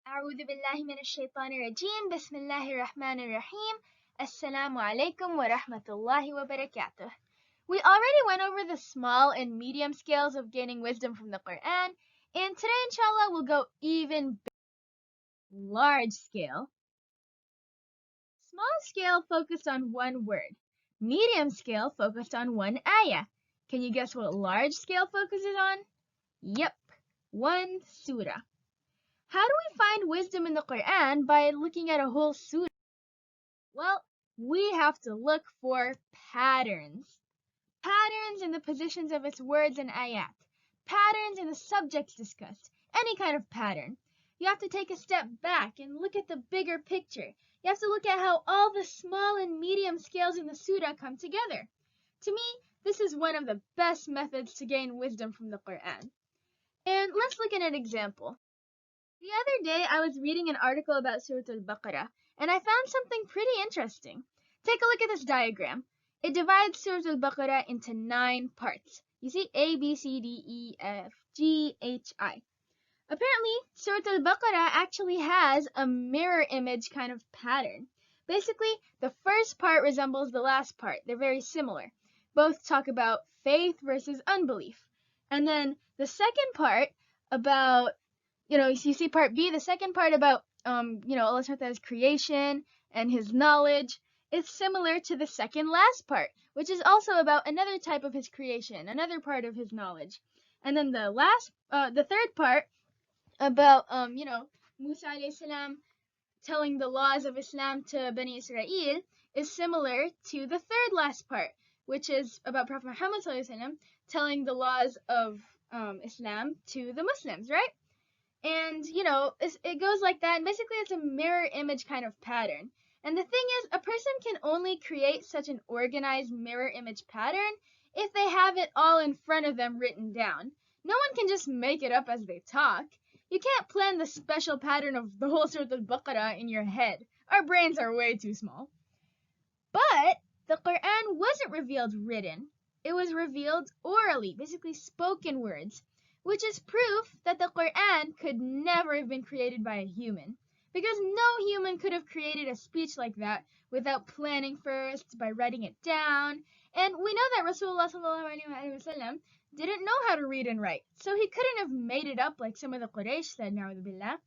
أعوذ بالله من الشيطان الرجيم بسم الله الرحمن الرحيم Assalamu alaikum wa rahmatullahi wa barakatuh. We already went over the small and medium scales of gaining wisdom from the Quran, and today inshallah we'll go even bigger. Large scale. Small scale focused on one word. Medium scale focused on one ayah. Can you guess what large scale focuses on? Yep, one surah. How do we find wisdom in the Quran by looking at a whole surah? Well, we have to look for patterns. Patterns in the positions of its words and ayat. Patterns in the subjects discussed. Any kind of pattern. You have to take a step back and look at the bigger picture. You have to look at how all the small and medium scales in the surah come together. To me, this is one of the best methods to gain wisdom from the Quran. And let's look at an example. The other day, I was reading an article about Surah Al-Baqarah, and I found something pretty interesting. Take a look at this diagram. It divides Surah Al-Baqarah into 9 parts. You see A, B, C, D, E, F, G, H, I. Apparently, Surah Al-Baqarah actually has a mirror image kind of pattern. Basically, the first part resembles the last part. They're very similar. Both talk about faith versus unbelief. And then the second part about you see part B, the second part about, Allah Ta'ala's creation and His knowledge is similar to the second last part, which is also about another type of His creation, another part of His knowledge. And then the third part about, Musa alayhi salam telling the laws of Islam to Bani Israel is similar to the third last part, which is about Prophet Muhammad sallallahu alaihi wasallam telling the laws of Islam to the Muslims, right? And, it goes like that. And basically, it's a mirror image kind of pattern. And the thing is, a person can only create such an organized mirror image pattern if they have it all in front of them written down. No one can just make it up as they talk. You can't plan the special pattern of the whole Surah Al-Baqarah in your head. Our brains are way too small. But the Quran wasn't revealed written. It was revealed orally, basically spoken words, which is proof that the Quran could never have been created by a human, because no human could have created a speech like that without planning first, by writing it down. And we know that Rasulullah ﷺ didn't know how to read and write, so he couldn't have made it up like some of the Quraysh said, na'udhu billah.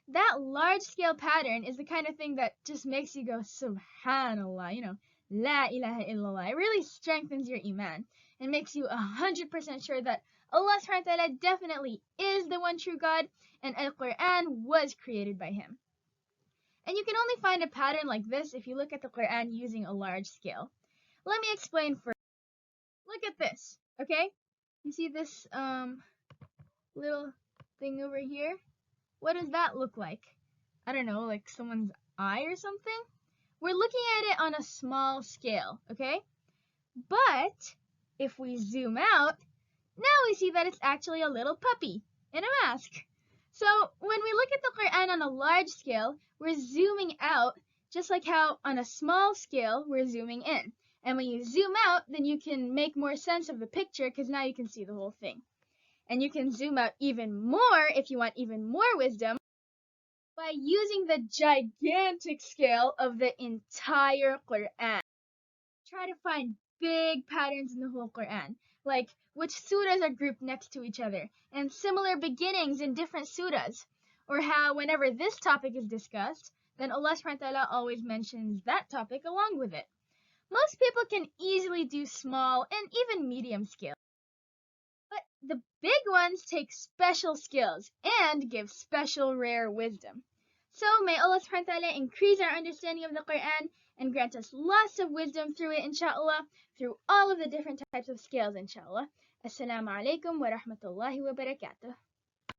That large-scale pattern is the kind of thing that just makes you go, subhanallah, la ilaha illallah. It really strengthens your iman and makes you 100% sure that Allah subhanahu wa ta'ala definitely is the one true God, and Al-Quran was created by Him. And you can only find a pattern like this if you look at the Quran using a large scale. Let me explain first. Look at this, okay? You see this little thing over here? What does that look like? I don't know, like someone's eye or something? We're looking at it on a small scale, okay? But if we zoom out, now we see that it's actually a little puppy in a mask. So when we look at the Quran on a large scale, we're zooming out, just like how on a small scale we're zooming in. And when you zoom out, then you can make more sense of the picture, because now you can see the whole thing. And you can zoom out even more if you want even more wisdom by using the gigantic scale of the entire Quran. Try to find big patterns in the whole Quran, like which surahs are grouped next to each other, and similar beginnings in different surahs, or how whenever this topic is discussed, then Allah subhanahu wa ta'ala always mentions that topic along with it. Most people can easily do small and even medium scale, but the big ones take special skills and give special rare wisdom. So may Allah subhanahu wa ta'ala increase our understanding of the Quran and grant us lots of wisdom through it, inshallah, through all of the different types of scales, inshallah. Assalamu alaikum wa rahmatullahi wa barakatuh.